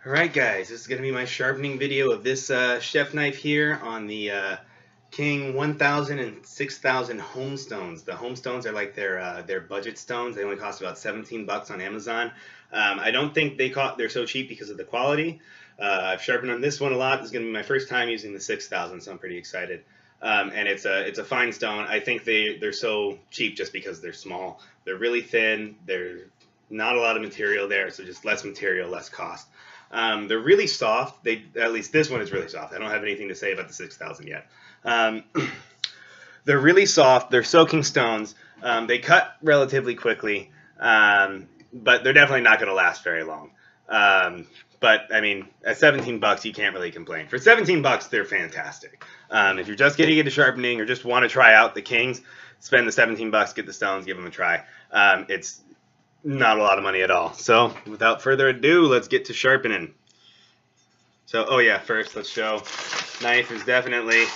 Alright guys, this is going to be my sharpening video of this chef knife here on the King 1000 and 6000 home stones. The home stones are like their budget stones. They only cost about 17 bucks on Amazon. I don't think they're so cheap because of the quality. I've sharpened on this one a lot. This is going to be my first time using the 6000, so I'm pretty excited. And it's a fine stone. I think they're so cheap just because they're small. They're really thin. There's not a lot of material there, so just less material, less cost. They're really soft. At least this one is really soft. I don't have anything to say about the 6000 yet. They're really soft. They're soaking stones. They cut relatively quickly, but they're definitely not going to last very long. But I mean, at 17 bucks, you can't really complain. For 17 bucks, they're fantastic. If you're just getting into sharpening or just want to try out the Kings, spend the 17 bucks, get the stones, give them a try. It's not a lot of money at all. So without further ado, let's get to sharpening. So, oh yeah, first let's show. Knife is definitely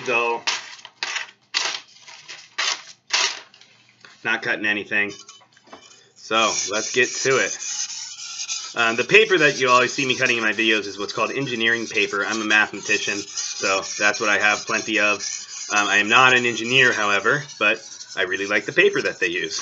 dull. Not cutting anything. So let's get to it. The paper that you always see me cutting in my videos is what's called engineering paper. I'm a mathematician, so that's what I have plenty of. I am not an engineer, however, but I really like the paper that they use.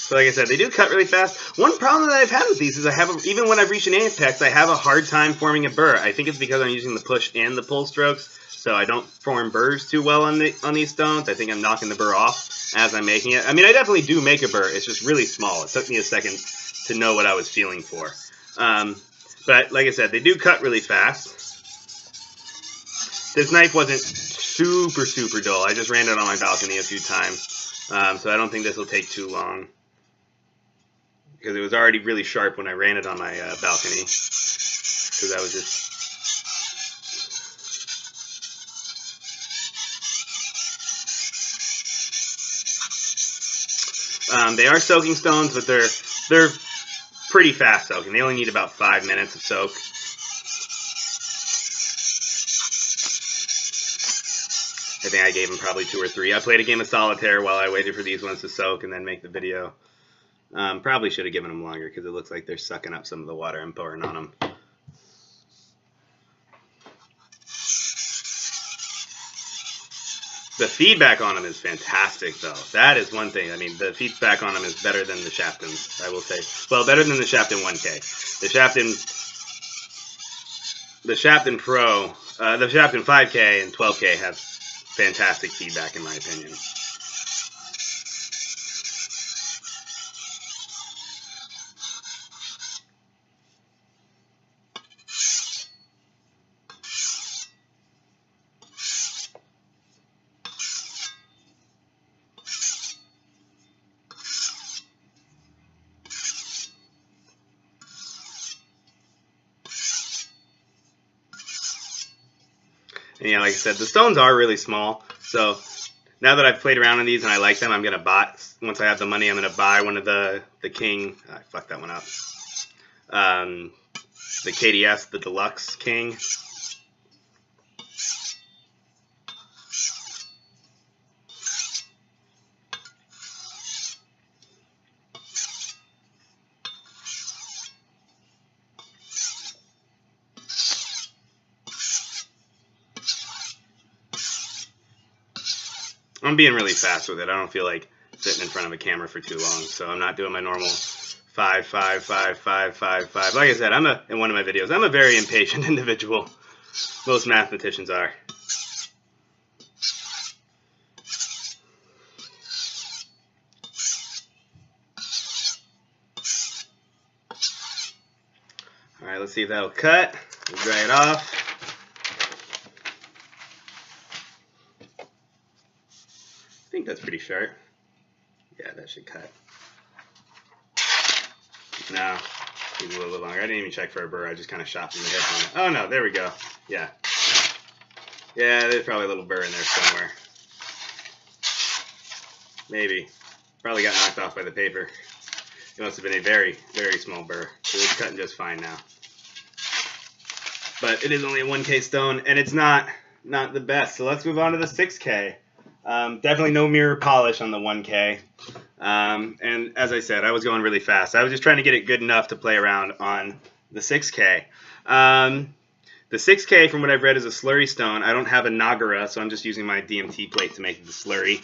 So like I said, they do cut really fast. One problem that I've had with these is even when I've reached an apex, I have a hard time forming a burr. I think it's because I'm using the push and the pull strokes, so I don't form burrs too well on these stones. I think I'm knocking the burr off as I'm making it. I mean, I definitely do make a burr. It's just really small. It took me a second to know what I was feeling for. But like I said, they do cut really fast. This knife wasn't super dull. I just ran it on my balcony a few times, so I don't think this will take too long, because it was already really sharp when I ran it on my balcony, because I was just... they are soaking stones, but they're pretty fast soaking. They only need about 5 minutes of soak. I think I gave them probably 2 or 3. I played a game of solitaire while I waited for these ones to soak and then make the video. Probably should have given them longer because it looks like they're sucking up some of the water I'm pouring on them. The feedback on them is fantastic, though. That is one thing. I mean, the feedback on them is better than the Sharptons, I will say. Well, better than the Sharpton 1K. The Sharpton Pro, the Sharpton 5K and 12K have fantastic feedback, in my opinion. And yeah, like I said, the stones are really small. So now that I've played around with these and I like them, I'm gonna buy. Once I have the money, I'm gonna buy one of the King. I fucked that one up. The KDS, the Deluxe King. I'm being really fast with it. I don't feel like sitting in front of a camera for too long, so I'm not doing my normal 5, 5, 5, 5, 5, 5. Like I said, in one of my videos, I'm a very impatient individual. Most mathematicians are. All right, let's see if that'll cut. We'll dry it off. I think that's pretty sharp. Yeah, that should cut. No, maybe a little bit longer. I didn't even check for a burr. I just kind of shot from the hip on it. Oh no, there we go. Yeah. Yeah, there's probably a little burr in there somewhere. Maybe. Probably got knocked off by the paper. It must have been a very small burr. So it's cutting just fine now. But it is only a 1K stone, and it's not the best. So let's move on to the 6K. Definitely no mirror polish on the 1K. And as I said, I was going really fast. I was just trying to get it good enough to play around on the 6K. The 6K, from what I've read, is a slurry stone. I don't have a Nagara, so I'm just using my DMT plate to make the slurry.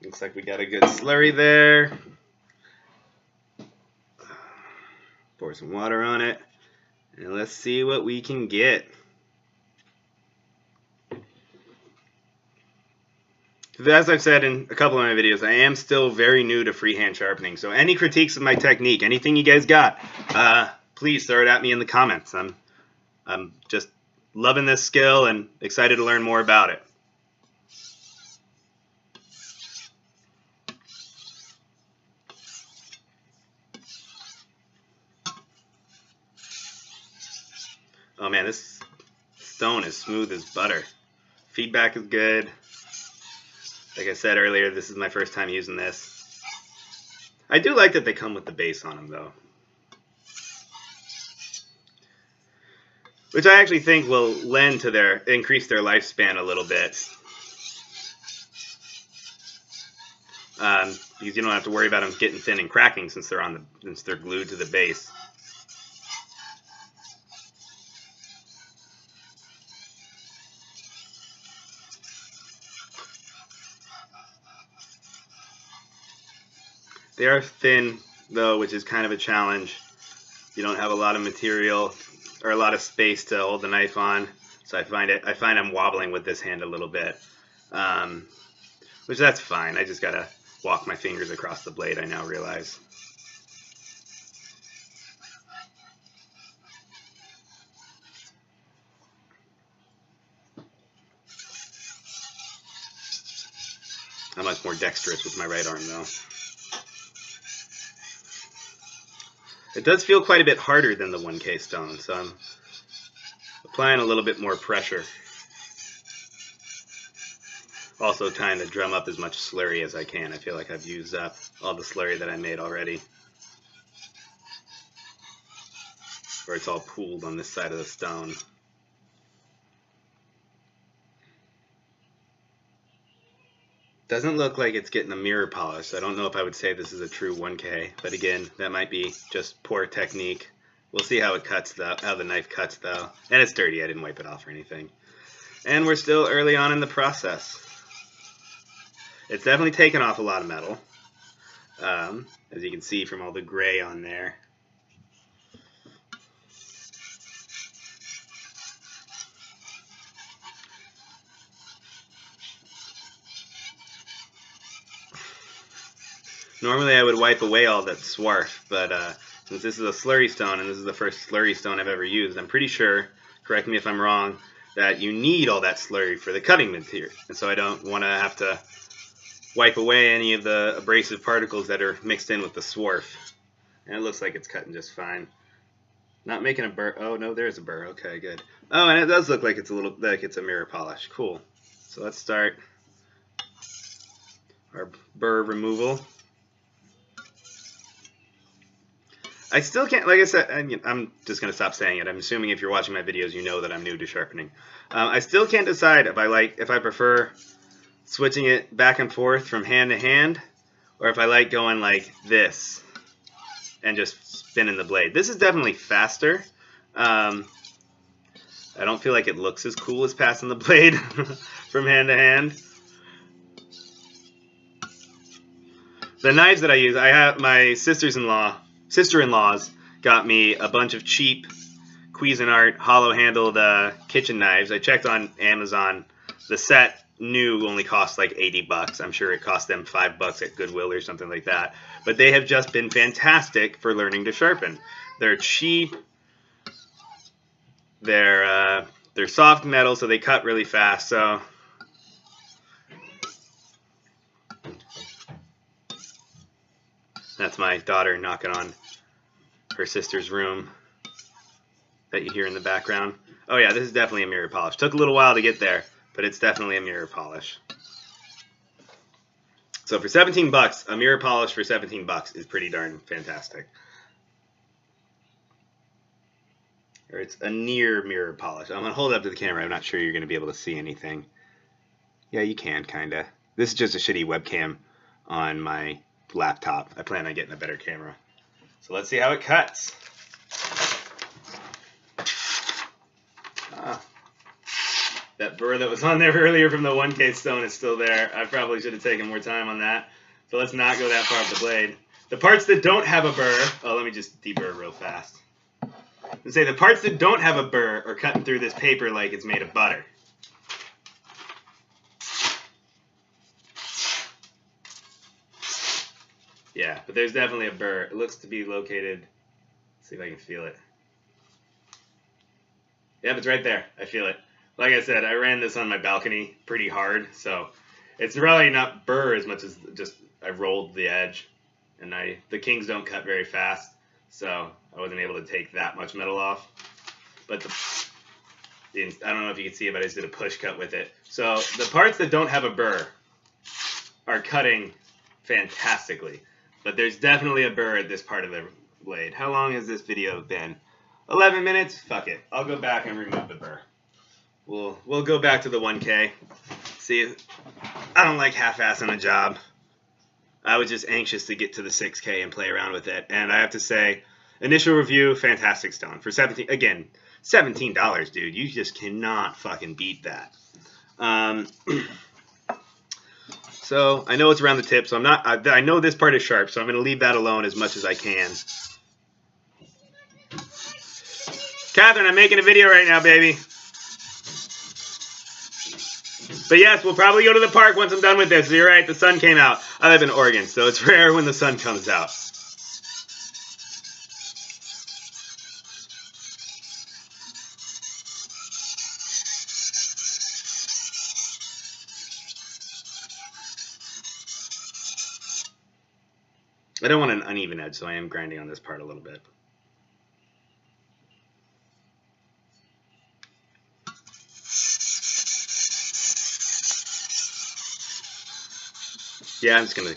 Looks like we got a good slurry there. Pour some water on it, and let's see what we can get. As I've said in a couple of my videos, I am still very new to freehand sharpening, so any critiques of my technique, anything you guys got, please throw it at me in the comments. I'm just loving this skill and excited to learn more about it. Oh man, this stone is smooth as butter. Feedback is good. Like I said earlier, this is my first time using this. I do like that they come with the base on them though, which I actually think will lend to increase their lifespan a little bit. Because you don't have to worry about them getting thin and cracking since they're glued to the base. They are thin though, which is kind of a challenge. You don't have a lot of material or a lot of space to hold the knife on, so I find I'm wobbling with this hand a little bit, which that's fine. I just gotta walk my fingers across the blade, I now realize. I'm much more dexterous with my right arm though. It does feel quite a bit harder than the 1K stone, so I'm applying a little bit more pressure. Also trying to drum up as much slurry as I can. I feel like I've used up all the slurry that I made already. Or it's all pooled on this side of the stone. Doesn't look like it's getting a mirror polish. I don't know if I would say this is a true 1K, but again, that might be just poor technique. We'll see how it cuts though, how the knife cuts though. And it's dirty, I didn't wipe it off or anything. And we're still early on in the process. It's definitely taken off a lot of metal, as you can see from all the gray on there. Normally I would wipe away all that swarf, but since this is a slurry stone and this is the first slurry stone I've ever used, I'm pretty sure, correct me if I'm wrong, that you need all that slurry for the cutting material. And so I don't want to have to wipe away any of the abrasive particles that are mixed in with the swarf. And it looks like it's cutting just fine. Not making a burr. Oh no, there's a burr. Okay, good. Oh, and it does look like it's a mirror polish. Cool. So let's start our burr removal. I still can't, like I said, I'm just going to stop saying it. I'm assuming if you're watching my videos, you know that I'm new to sharpening. I still can't decide if I prefer switching it back and forth from hand to hand, or if I like going like this and just spinning the blade. This is definitely faster. I don't feel like it looks as cool as passing the blade from hand to hand. The knives that I use, I have my sister-in-laws got me a bunch of cheap Cuisinart hollow-handled kitchen knives. I checked on Amazon. The set new only cost like 80 bucks. I'm sure it cost them $5 at Goodwill or something like that. But they have just been fantastic for learning to sharpen. They're cheap. They're soft metal, so they cut really fast. So that's my daughter knocking on her sister's room that you hear in the background. Oh yeah, this is definitely a mirror polish. Took a little while to get there, but it's definitely a mirror polish. So for 17 bucks, a mirror polish for 17 bucks is pretty darn fantastic. or it's a near mirror polish. I'm gonna hold it up to the camera. I'm not sure you're gonna be able to see anything. Yeah, you can kinda. This is just a shitty webcam on my laptop. I plan on getting a better camera. So let's see how it cuts. That burr that was on there earlier from the 1K stone is still there. I probably should have taken more time on that. So let's not go that far with the blade. The parts that don't have a burr, oh, let me just deburr real fast. And say the parts that don't have a burr are cutting through this paper like it's made of butter. Yeah, but there's definitely a burr. It looks to be located. Let's see if I can feel it. Yep, it's right there. I feel it. Like I said, I ran this on my balcony pretty hard, so it's really not burr as much as just I rolled the edge. And the kings don't cut very fast, so I wasn't able to take that much metal off. But I don't know if you can see it, but I just did a push cut with it. So the parts that don't have a burr are cutting fantastically. But there's definitely a burr at this part of the blade. How long has this video been? 11 minutes? Fuck it. I'll go back and remove the burr. We'll go back to the 1K. See, I don't like half-assing a job. I was just anxious to get to the 6K and play around with it. And I have to say, initial review, fantastic stone. For $17, dude. You just cannot fucking beat that. So I know it's around the tip, so I know this part is sharp, so I'm going to leave that alone as much as I can. Catherine, I'm making a video right now, baby. But yes, we'll probably go to the park once I'm done with this. So you're right, the sun came out. I live in Oregon, so it's rare when the sun comes out. I don't want an uneven edge, so I am grinding on this part a little bit. Yeah, I'm just gonna...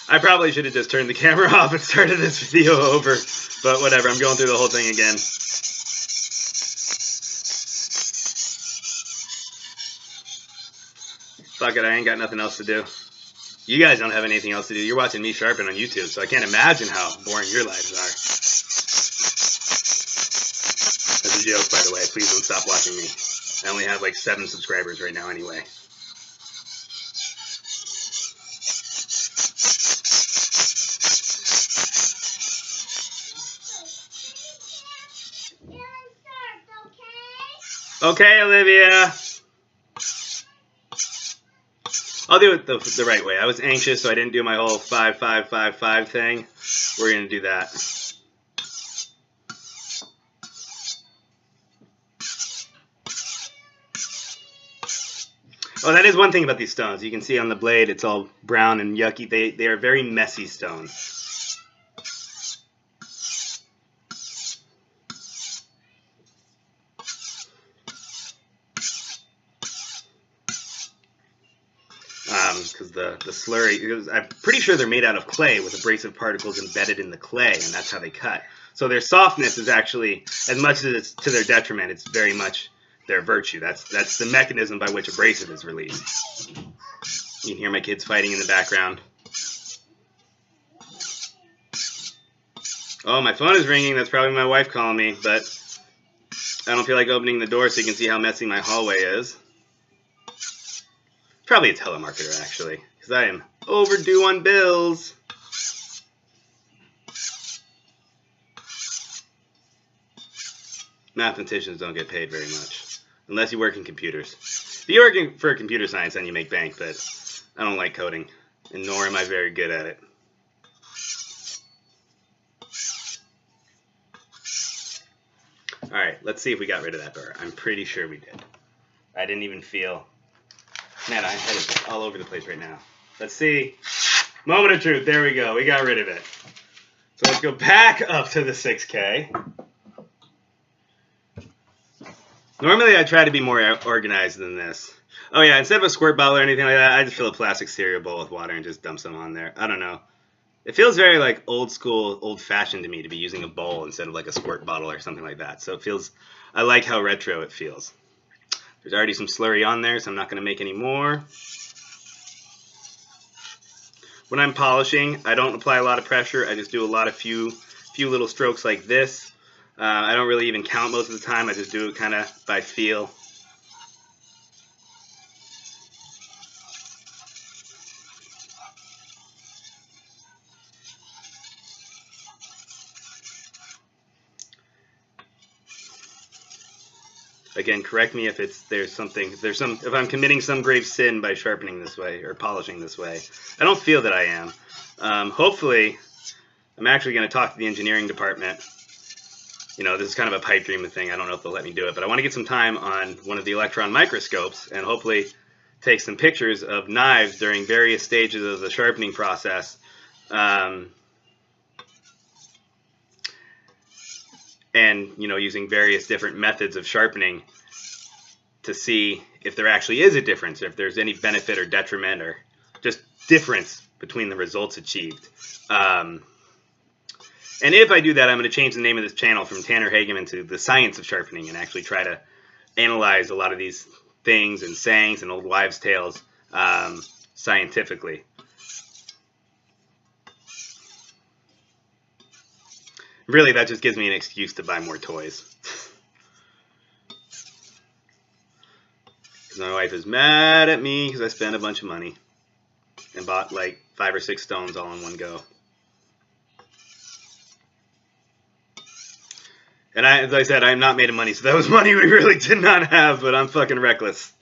I probably should have just turned the camera off and started this video over, but whatever, I'm going through the whole thing again. Fuck it, I ain't got nothing else to do. You guys don't have anything else to do. You're watching me sharpen on YouTube, so I can't imagine how boring your lives are. That's a joke, by the way. Please don't stop watching me. I only have like 7 subscribers right now anyway. Okay, Olivia. I'll do it the right way. I was anxious, so I didn't do my whole 5, 5, 5, 5 thing. We're going to do that. Oh, that is one thing about these stones. You can see on the blade, it's all brown and yucky. They are very messy stones. Because the slurry, I'm pretty sure they're made out of clay with abrasive particles embedded in the clay, and that's how they cut. So their softness is actually, as much as it's to their detriment, it's very much their virtue. That's the mechanism by which abrasive is released. You can hear my kids fighting in the background. Oh, my phone is ringing. That's probably my wife calling me, but I don't feel like opening the door so you can see how messy my hallway is. Probably a telemarketer, actually, because I am overdue on bills. Mathematicians don't get paid very much, unless you work in computers. If you're working for computer science, then you make bank, but I don't like coding, and nor am I very good at it. Alright, let's see if we got rid of that burr. I'm pretty sure we did. I didn't even feel... Man, my head is all over the place right now. Let's see. Moment of truth. There we go. We got rid of it. So let's go back up to the 6K. Normally I try to be more organized than this. Oh yeah, instead of a squirt bottle or anything like that, I just fill a plastic cereal bowl with water and just dump some on there. I don't know. It feels very like old school, old fashioned to me to be using a bowl instead of like a squirt bottle or something like that. So it feels, I like how retro it feels. There's already some slurry on there, so I'm not going to make any more. When I'm polishing, I don't apply a lot of pressure. I just do a lot of few little strokes like this. I don't really even count most of the time. I just do it kind of by feel. Again, correct me if if I'm committing some grave sin by sharpening this way or polishing this way. I don't feel that I am. Hopefully, I'm actually going to talk to the engineering department. You know, this is kind of a pipe dream thing. I don't know if they'll let me do it, but I want to get some time on one of the electron microscopes and hopefully take some pictures of knives during various stages of the sharpening process. And, you know, using various different methods of sharpening to see if there actually is a difference, or if there's any benefit or detriment or just difference between the results achieved. And if I do that, I'm going to change the name of this channel from Tanner Hageman to The Science of Sharpening and actually try to analyze a lot of these things and sayings and old wives' tales scientifically. Really, that just gives me an excuse to buy more toys. Because my wife is mad at me because I spent a bunch of money and bought like 5 or 6 stones all in one go. And as I said, I am not made of money, so that was money we really did not have, but I'm fucking reckless.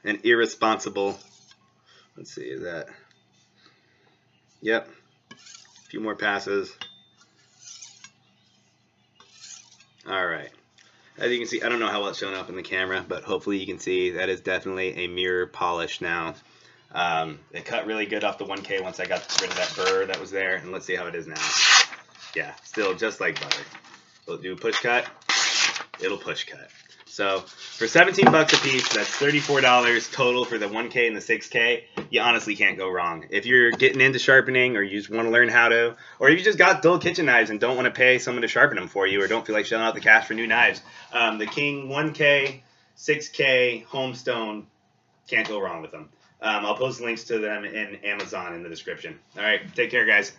And irresponsible. Let's see, is that... Yep. A few more passes. Alright. As you can see, I don't know how well it's showing up in the camera, but hopefully you can see that is definitely a mirror polish now. It cut really good off the 1K once I got rid of that burr that was there, and let's see how it is now. Yeah, still just like butter. It'll do push cut, it'll push cut. So for 17 bucks a piece, that's $34 total for the 1K and the 6K. You honestly can't go wrong. If you're getting into sharpening, or you just want to learn how to, or if you just got dull kitchen knives and don't want to pay someone to sharpen them for you, or don't feel like shelling out the cash for new knives, the King 1K, 6K, Homestone, can't go wrong with them. I'll post links to them in Amazon in the description. All right, take care, guys.